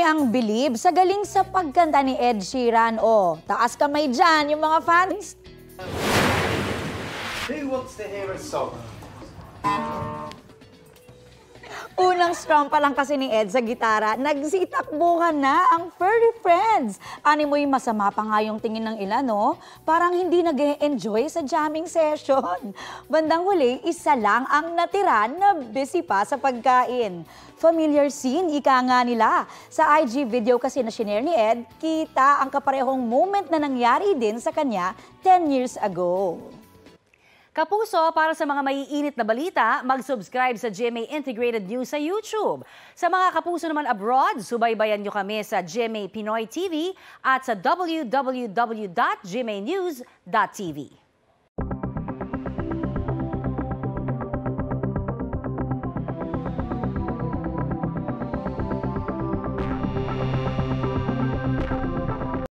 ang bilib sa galing sa pagkanta ni Ed Sheeran. O, taas kamay dyan yung mga fans. Who wants to hear a song? Unang strum pa lang kasi ni Ed sa gitara, nagsitakbuhan na ang Furry Friends. Animoy masama pa nga yung tingin ng ilan, no? Parang hindi nag-e-enjoy sa jamming session. Bandang huli, isa lang ang natira na busy pa sa pagkain. Familiar scene, ika nga nila. Sa IG video kasi na shinare ni Ed, kita ang kaparehong moment na nangyari din sa kanya 10 years ago. Kapuso, para sa mga maiinit na balita, mag-subscribe sa GMA Integrated News sa YouTube. Sa mga kapuso naman abroad, subaybayan nyo kami sa GMA Pinoy TV at sa www.gmanews.tv.